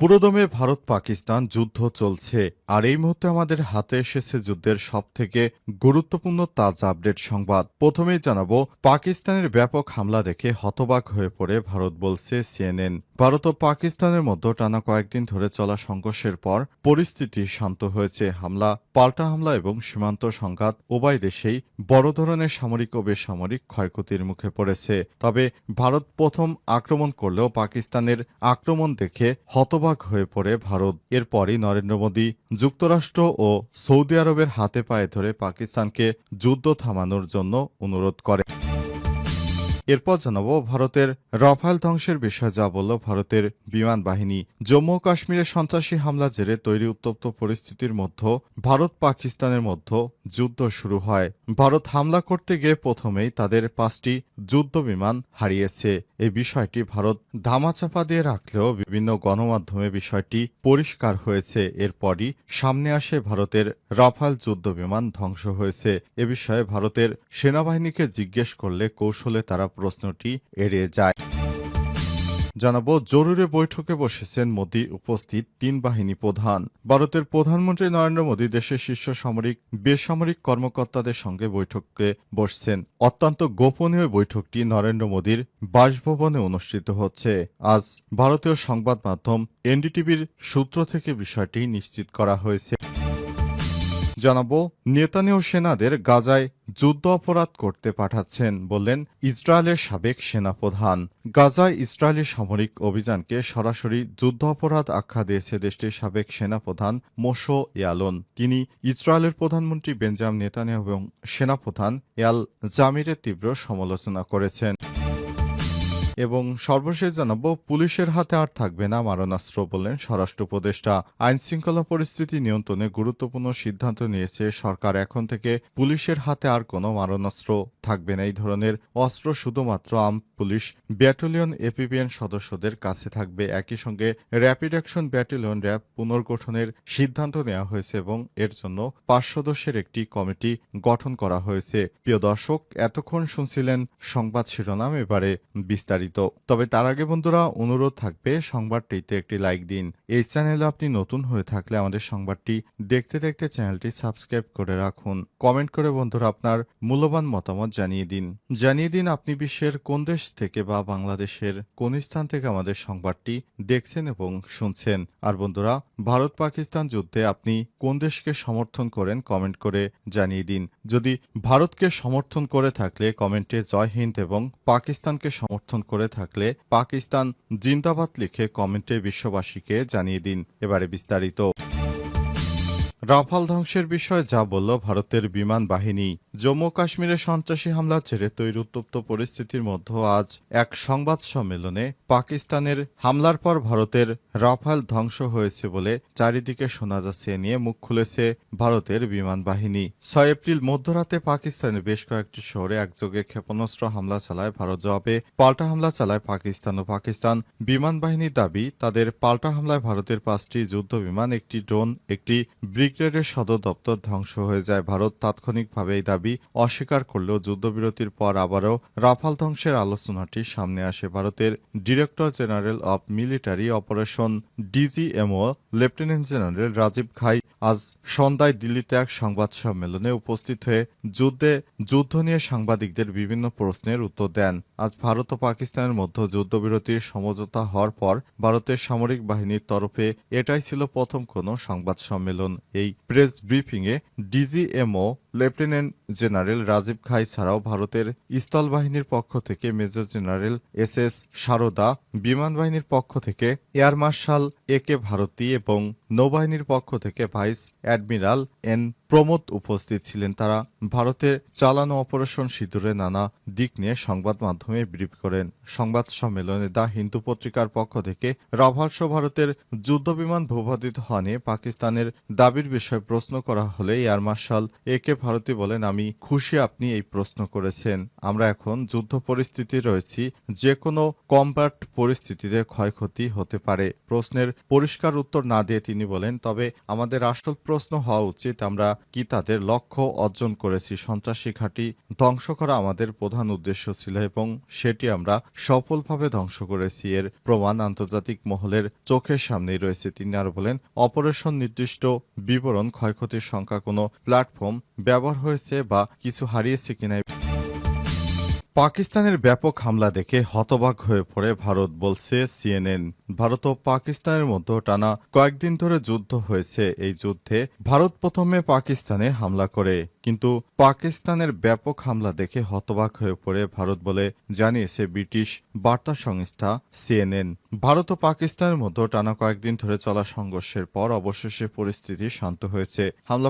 পুরোদমে ভারত পাকিস্তান যুদ্ধ চলছে, আর এই মুহূর্তে আমাদের হাতে এসেছে যুদ্ধের সবথেকে গুরুত্বপূর্ণ তাজা আপডেট সংবাদ। প্রথমেই জানাবো, পাকিস্তানের ব্যাপক হামলা দেখে হতবাক হয়ে পড়ে ভারত, বলছে সিএনএন। ভারত ও পাকিস্তানের মধ্যে টানা কয়েকদিন ধরে চলা সংঘর্ষের পর পরিস্থিতি শান্ত হয়েছে। হামলা, পাল্টা হামলা এবং সীমান্ত সংঘাত উভয় দেশেই বড় ধরনের সামরিক ও বেসামরিক ক্ষয়ক্ষতির মুখে পড়েছে। তবে ভারত প্রথম আক্রমণ করলেও পাকিস্তানের আক্রমণ দেখে হতবাক হয়ে পড়ে ভারত। এরপরই নরেন্দ্র মোদী যুক্তরাষ্ট্র ও সৌদি আরবের হাতে পায়ে ধরে পাকিস্তানকে যুদ্ধ থামানোর জন্য অনুরোধ করে। এরপর জানাবো ভারতের রাফাল ধ্বংসের বিষয়ে যা বলল ভারতের বিমান বাহিনী। জম্মু ও কাশ্মীরের সন্ত্রাসী হামলা জেরে তৈরি উত্তপ্ত পরিস্থিতির মধ্যে ভারত পাকিস্তানের মধ্যে যুদ্ধ শুরু হয়। ভারত হামলা করতে গিয়ে প্রথমেই তাদের 5টি যুদ্ধ বিমান হারিয়েছে। এই বিষয়টি ভারত ধামাচাপা দিয়ে রাখলেও বিভিন্ন গণমাধ্যমে বিষয়টি পরিষ্কার হয়েছে। এরপরই সামনে আসে ভারতের রাফাল যুদ্ধ বিমান ধ্বংস হয়েছে। এ বিষয়ে ভারতের সেনাবাহিনীকে জিজ্ঞেস করলে কৌশলে তারা প্রশ্নটি এড়িয়ে যায়। জানাবো, জরুরি বৈঠকে বসেছেন মোদী, উপস্থিত 3 বাহিনী প্রধান। ভারতের প্রধানমন্ত্রী নরেন্দ্র মোদী দেশের শীর্ষ সামরিক বেসামরিক কর্মকর্তাদের সঙ্গে বৈঠকে বসছেন। অত্যন্ত গোপনীয় বৈঠকটি নরেন্দ্র মোদীর বাসভবনে অনুষ্ঠিত হচ্ছে। আজ ভারতীয় সংবাদ মাধ্যম এনডিটিভির সূত্র থেকে বিষয়টি নিশ্চিত করা হয়েছে। জানাবো, নেতানিয়াহু সেনাদের গাজায় যুদ্ধ অপরাধ করতে পাঠাচ্ছেন, বললেন ইসরায়েলের সাবেক সেনাপ্রধান। গাজায় ইসরায়েলি সামরিক অভিযানকে সরাসরি যুদ্ধ অপরাধ আখ্যা দিয়েছে দেশটির সাবেক সেনাপ্রধান মোশো ইয়ালন। তিনি ইসরায়েলের প্রধানমন্ত্রী বেঞ্জামিন নেতানিয়াহু এবং সেনাপ্রধান ইয়াল জামিরের তীব্র সমালোচনা করেছেন। এবং সর্বশেষ জানাবো, পুলিশের হাতে আর থাকবে না মারণাস্ত্র, বললেন স্বরাষ্ট্র উপদেষ্টা। আইন শৃঙ্খলা পরিস্থিতি নিয়ন্ত্রণে গুরুত্বপূর্ণ সিদ্ধান্ত নিয়েছে সরকার। এখন থেকে পুলিশের হাতে আর কোনো মারণাস্ত্র থাকবে না। এই ধরনের অস্ত্র শুধুমাত্র আর্মড পুলিশ ব্যাটালিয়ন এপিবিএন সদস্যদের কাছে থাকবে। একই সঙ্গে র্যাপিড অ্যাকশন ব্যাটালিয়ন র্যাব পুনর্গঠনের সিদ্ধান্ত নেওয়া হয়েছে এবং এর জন্য 5 সদস্যের একটি কমিটি গঠন করা হয়েছে। প্রিয় দর্শক, এতক্ষণ শুনছিলেন সংবাদ শিরোনাম, এবারে বিস্তারিত। তবে তার আগে বন্ধুরা, অনুরোধ থাকবে সংবাদটিতে একটি লাইক দিন। এই চ্যানেলে আপনি নতুন হয়ে থাকলে আমাদের সংবাদটি দেখতে দেখতে চ্যানেলটি সাবস্ক্রাইব করে রাখুন। কমেন্ট করে বন্ধুরা আপনার মূল্যবান মতামত জানিয়ে দিন আপনি বিশ্বের কোন দেশ থেকে বা বাংলাদেশের কোন স্থান থেকে আমাদের সংবাদটি দেখছেন এবং শুনছেন। আর বন্ধুরা, ভারত পাকিস্তান যুদ্ধে আপনি কোন দেশকে সমর্থন করেন কমেন্ট করে জানিয়ে দিন। যদি ভারতকে সমর্থন করে থাকলে কমেন্টে জয় হিন্দ এবং পাকিস্তানকে সমর্থন করে থাকলে পাকিস্তান জিন্দাবাদ লিখে কমেন্টে বিশ্ববাসীকে জানিয়ে দিন। এবারে বিস্তারিত। রাফাল ধ্বংসের বিষয়ে যা বলল ভারতের বিমান বাহিনী। জম্মু কাশ্মীরের সন্ত্রাসী হামলা ছেড়ে তৈরি উত্তপ্ত পরিস্থিতির মধ্যে আজ এক সংবাদ সম্মেলনে পাকিস্তানের হামলার পর ভারতের রাফাল ধ্বংস হয়েছে বলে চারিদিকে শোনা যাচ্ছে নিয়ে মুখ খুলেছে ভারতের বিমান বাহিনী। 6 এপ্রিল মধ্যরাতে পাকিস্তানের বেশ কয়েকটি শহরে একযোগে ক্ষেপণাস্ত্র হামলা চালায় ভারত। জবাবে পাল্টা হামলা চালায় পাকিস্তান ও পাকিস্তান বিমান বাহিনীর দাবি, তাদের পাল্টা হামলায় ভারতের 5টি যুদ্ধ বিমান, একটি ড্রোন, একটি ব্রিগেডের সদর দপ্তর ধ্বংস হয়ে যায়। ভারত তাৎক্ষণিকভাবে এই দাবি অস্বীকার করলেও যুদ্ধবিরতির পর আবারও রাফাল ধ্বংসের আলোচনাটি সামনে আসে। ভারতের director general of military operation DGMO lieutenant general Rajiv Ghai আজ সন্ধ্যায় দিল্লিতে এক সংবাদ সম্মেলনে উপস্থিত হয়ে যুদ্ধ নিয়ে সাংবাদিকদের বিভিন্ন প্রশ্নের উত্তর দেন। আজ ভারত ও পাকিস্তানের মধ্যে যুদ্ধবিরতির সমঝোতা হওয়ার পর ভারতের সামরিক বাহিনীর তরফে এটাই ছিল প্রথম কোনো সংবাদ সম্মেলন। এই প্রেস ব্রিফিংয়ে ডিজিএমও লেফটেন্যান্ট জেনারেল রাজীব ঘাই ছাড়াও ভারতের স্থল বাহিনীর পক্ষ থেকে মেজর জেনারেল SS সারদা, বিমান বাহিনীর পক্ষ থেকে এয়ার মার্শাল AK ভারতী এবং নৌবাহিনীর পক্ষ থেকে ভাইস অ্যাডমিরাল N প্রমোদ উপস্থিত ছিলেন। তারা ভারতের চালানো অপারেশন সিঁদুরে নানা দিক নিয়ে সংবাদ মাধ্যমে ব্রিফ করেন। সংবাদ সম্মেলনে দ্য হিন্দু পত্রিকার পক্ষ থেকে রাফালসহ ভারতের যুদ্ধবিমান ভূপাতিত হওয়া নিয়ে পাকিস্তানের দাবির বিষয়ে প্রশ্ন করা হলে এয়ার মার্শাল AK ভারতী বলেন, আমি খুশি আপনি এই প্রশ্ন করেছেন। আমরা এখন যুদ্ধ পরিস্থিতি রয়েছি, যে কোনো কমব্যাট পরিস্থিতিতে ক্ষয়ক্ষতি হতে পারে। প্রশ্নের পরিষ্কার উত্তর না দিয়ে তিনি বলেন, তবে আমাদের আসল প্রশ্ন হওয়া উচিত, আমরা কি তাদের লক্ষ্য অর্জন করেছি? সন্ত্রাসী ঘাঁটি ধ্বংস করা আমাদের প্রধান উদ্দেশ্য ছিল এবং সেটি আমরা সফলভাবে ধ্বংস করেছি। এর প্রমাণ আন্তর্জাতিক মহলের চোখের সামনেই রয়েছে। তিনি আরো বলেন, অপারেশন নির্দিষ্ট বিবরণ, ক্ষয়ক্ষতির সংখ্যা, কোনো প্ল্যাটফর্ম ব্যবহার হয়েছে বা কিছু হারিয়েছে কিনা। পাকিস্তানের ব্যাপক হামলা দেখে হতবাক হয়ে পড়ে ভারত, বলছে সিএনএন। ভারত ও পাকিস্তানের মধ্যে টানা কয়েকদিন ধরে যুদ্ধ হয়েছে। এই যুদ্ধে ভারত প্রথমে পাকিস্তানে হামলা করে, কিন্তু পাকিস্তানের ব্যাপক হামলা দেখে হতবাক হয়ে পড়ে ভারত বলে জানিয়েছে ব্রিটিশ বার্তা সংস্থা সিএনএন। ভারত ও পাকিস্তানের মধ্যে টানা কয়েকদিন ধরে চলা সংঘর্ষের পর অবশেষে পরিস্থিতি শান্ত হয়েছে।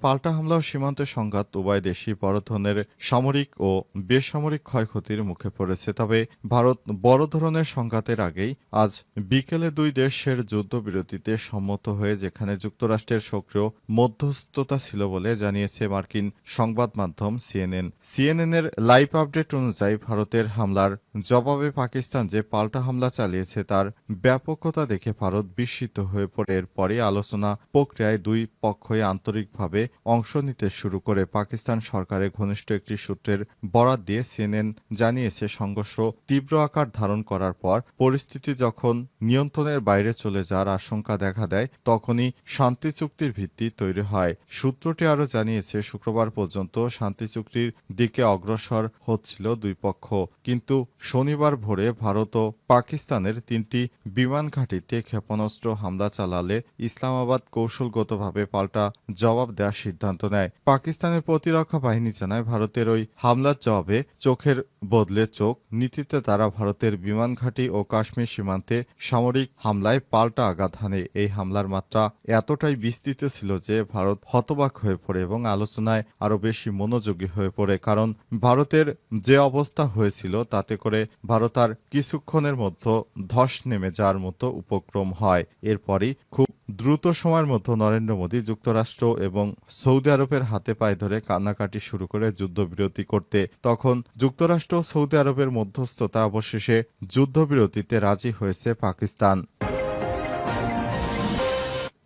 পাল্টা হামলা ও সীমান্তের সংঘাত উভয় দেশই বড় ধরনের সামরিক ও বেসামরিক ক্ষয়ক্ষতির মুখে পড়েছে। তবে ভারত বড় ধরনের সংঘাতের আগেই আজ বিকেলে দুই দেশের যুদ্ধবিরতিতে সম্মত হয়ে, যেখানে যুক্তরাষ্ট্রের সক্রিয় মধ্যস্থতা ছিল বলে জানিয়েছে মার্কিন সংবাদ মাধ্যম সিএনএন। সিএনএনের লাইভ আপডেট অনুযায়ী ভারতের হামলার জবাবে পাকিস্তান যে পাল্টা হামলা চালিয়েছে তার ব্যাপকতা দেখে ভারত বিস্মিত হয়ে পড়ে। এরপরই আলোচনা প্রক্রিয়ায় দুই পক্ষই আন্তরিকভাবে অংশ নিতে শুরু করে। পাকিস্তান সরকারের ঘনিষ্ঠ একটি সূত্রের বরাত দিয়ে সিএনএন জানিয়েছে, সংঘর্ষ তীব্র আকার ধারণ করার পর পরিস্থিতি যখন নিয়ন্ত্রণের বাইরে চলে যাওয়ার আশঙ্কা দেখা দেয়, তখনই শান্তি চুক্তির ভিত্তি তৈরি হয়। সূত্রটি আরও জানিয়েছে, শুক্রবার পর্যন্ত শান্তি চুক্তির দিকে অগ্রসর হচ্ছিল দুই পক্ষ, কিন্তু শনিবার ভোরে ভারত ও পাকিস্তানের 3টি বিমান ঘাঁটিতে ক্ষেপণাস্ত্র হামলা চালালে ইসলামাবাদ কৌশলগতভাবে পাল্টা জবাব দেওয়ার সিদ্ধান্ত নেয়। পাকিস্তানের প্রতিরক্ষা বাহিনী জানায়, ভারতের ওই হামলার জবাবে চোখের বদলে চোখ নীতিতে তারা ভারতের বিমান ঘাঁটি ও কাশ্মীর সীমান্তে সামরিক হামলায় পাল্টা আঘাত হানে। এই হামলার মাত্রা এতটাই বিস্তৃত ছিল যে ভারত হতবাক হয়ে পড়ে এবং আলোচনায় আরও বেশি মনোযোগী হয়ে পড়ে। কারণ ভারতের যে অবস্থা হয়েছিল তাতে করে ভারত আর কিছুক্ষণের মধ্যে ধস নেমে যাওয়ার মতো উপক্রম হয়। এরপরই খুব দ্রুত সময়ের মধ্যে নরেন্দ্র মোদী যুক্তরাষ্ট্র এবং সৌদি আরবের হাতে পায়ে ধরে কান্নাকাটি শুরু করে যুদ্ধবিরতি করতে। তখন যুক্তরাষ্ট্র ও সৌদি আরবের মধ্যস্থতা অবশেষে যুদ্ধবিরতিতে রাজি হয়েছে পাকিস্তান।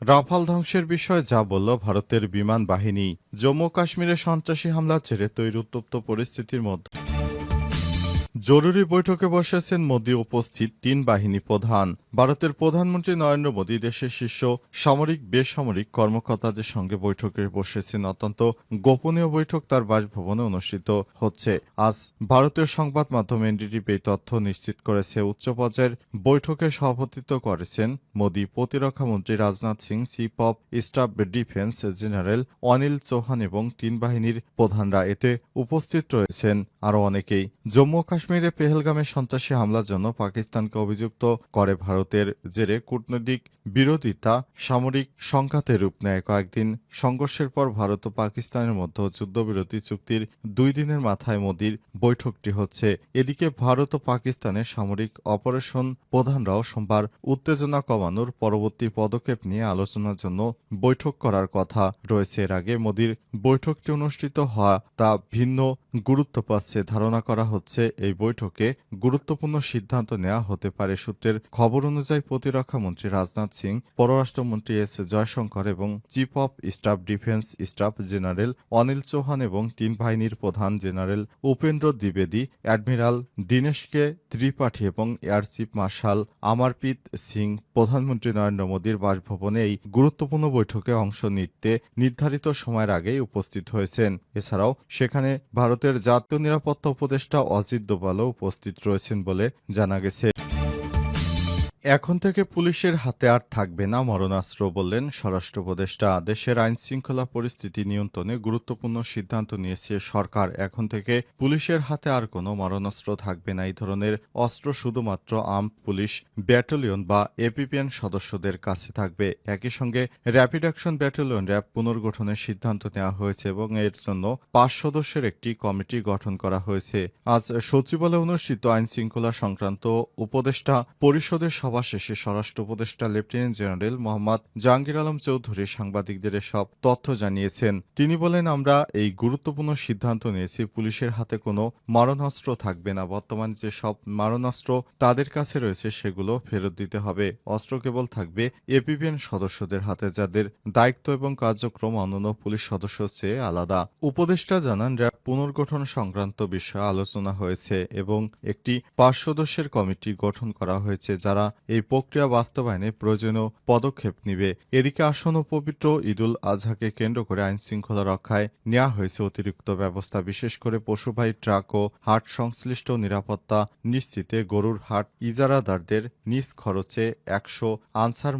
রাফাল ধ্বংসের বিষয়ে যা বলল ভারতের বিমান বাহিনী। জম্মু কাশ্মীরে সন্ত্রাসী হামলা ছেড়ে তৈরি উত্তপ্ত পরিস্থিতির মধ্যে জরুরি বৈঠকে বসেছেন মোদী, উপস্থিত 3 বাহিনী প্রধান। ভারতের প্রধানমন্ত্রী নরেন্দ্র মোদী দেশের শীর্ষ সামরিক বেসামরিক কর্মকর্তাদের সঙ্গে বৈঠকে বসেছেন। অত্যন্ত গোপনীয় বৈঠক তার বাসভবনে অনুষ্ঠিত হচ্ছে। আজ ভারতীয় সংবাদ মাধ্যম এনডিটিভি এই তথ্য নিশ্চিত করেছে। উচ্চ পর্যায়ের বৈঠকে সভাপতিত্ব করেছেন মোদী। প্রতিরক্ষামন্ত্রী Rajnath Singh, chief of staff defence general Anil Chauhan এবং 3 বাহিনীর প্রধানরা এতে উপস্থিত রয়েছেন আরও অনেকেই। জম্মু কাশ্মীরে পেহেলগামে সন্ত্রাসী হামলার জন্য পাকিস্তানকে অভিযুক্ত করে ভারতের জেরে কূটনৈতিক বিরোধিতা সামরিক সংঘাতে রূপ নেয়। কয়েকদিন সংঘর্ষের পর ভারত ও পাকিস্তানের মধ্যে যুদ্ধবিরতি চুক্তির 2 দিনের মাথায় মোদীর বৈঠকটি হচ্ছে। এদিকে ভারত ও পাকিস্তানের সামরিক অপারেশন প্রধানরাও সোমবার উত্তেজনা কমানোর পরবর্তী পদক্ষেপ নিয়ে আলোচনার জন্য বৈঠক করার কথা রয়েছে। এর আগে মোদীর বৈঠকটি অনুষ্ঠিত হওয়া তা ভিন্ন গুরুত্ব পাচ্ছে। ধারণা করা হচ্ছে এই বৈঠকে গুরুত্বপূর্ণ সিদ্ধান্ত নেওয়া হতে পারে। সূত্রের খবর অনুযায়ী প্রতিরক্ষামন্ত্রী রাজনাথ সিং, পররাষ্ট্রমন্ত্রী এস জয়শঙ্কর এবং chief of staff defence staff general Anil Chauhan এবং 3 বাহিনীর প্রধান জেনারেল উপেন্দ্র দ্বিবেদী, অ্যাডমিরাল দীনেশকে ত্রিপাঠী এবং air chief marshal Amarpreet Singh প্রধানমন্ত্রী নরেন্দ্র মোদীর বাসভবনে এই গুরুত্বপূর্ণ বৈঠকে অংশ নিতে নির্ধারিত সময়ের আগেই উপস্থিত হয়েছেন। এছাড়াও সেখানে ভারতের জাতীয় নিরাপত্তা উপদেষ্টা অজিত দোভালও উপস্থিত রয়েছেন বলে জানা গেছে। এখন থেকে পুলিশের হাতে আর থাকবে না মরণাস্ত্র, বললেন স্বরাষ্ট্র উপদেষ্টা। দেশের আইনশৃঙ্খলা পরিস্থিতি নিয়ন্ত্রণে গুরুত্বপূর্ণ সিদ্ধান্ত নিয়েছে সরকার। এখন থেকে পুলিশের হাতে আর কোনো মরণাস্ত্র থাকবে না। এই ধরনের অস্ত্র শুধুমাত্র আর্মড পুলিশ ব্যাটালিয়ন বা এপিপিএন সদস্যদের কাছে থাকবে। একই সঙ্গে র্যাপিড অ্যাকশন ব্যাটালিয়ন র্যাব পুনর্গঠনের সিদ্ধান্ত নেওয়া হয়েছে এবং এর জন্য 5 সদস্যের একটি কমিটি গঠন করা হয়েছে। আজ সচিবালয়ে অনুষ্ঠিত আইনশৃঙ্খলা সংক্রান্ত উপদেষ্টা পরিষদের সভা শেষে স্বরাষ্ট্র উপদেষ্টা লেফটেন্যান্ট জেনারেল মোহাম্মদ জাহাঙ্গীর আলম চৌধুরী সাংবাদিকদের এসব তথ্য জানিয়েছেন। তিনি বলেন, আমরা এই গুরুত্বপূর্ণ সিদ্ধান্ত নিয়েছি, পুলিশের হাতে কোনো মারণাস্ত্র থাকবে না। বর্তমানে যে সব মারণাস্ত্র তাদের কাছে রয়েছে সেগুলো ফেরত দিতে হবে। অস্ত্র কেবল থাকবে এপিবিএন সদস্যদের হাতে, যাদের দায়িত্ব এবং কার্যক্রম অন্যান্য পুলিশ সদস্যের চেয়ে আলাদা। উপদেষ্টা জানান, র্যাব পুনর্গঠন সংক্রান্ত বিষয়ে আলোচনা হয়েছে এবং একটি ৫ সদস্যের কমিটি গঠন করা হয়েছে, যারা এই প্রক্রিয়া বাস্তবায়নে প্রয়োজনীয় পদক্ষেপ নেবে। এদিকে আসন্ন পবিত্র ঈদুল আজহাকে কেন্দ্র করে আইনশৃঙ্খলা রক্ষায় নেওয়া হয়েছে অতিরিক্ত ব্যবস্থা। বিশেষ করে পশুবাহী ট্রাক ও হাট সংশ্লিষ্ট নিরাপত্তা নিশ্চিতে গরুর হাট ইজারাদারদের নিজ খরচে ১০০ আনসার